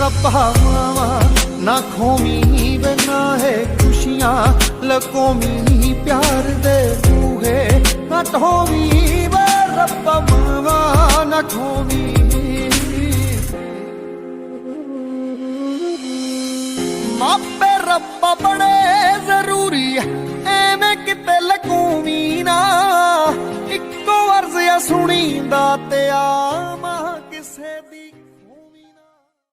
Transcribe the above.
रब्बा मावा ना खोमी वे ना है खुशियां लकोमी प्यार दे बूहे ना ढोवी वे रब्बा मावा ना खोमी मापे रब्बा बड़े जरूरी एवें किते लकूमी ना इक्को अर्ज या सुनी दा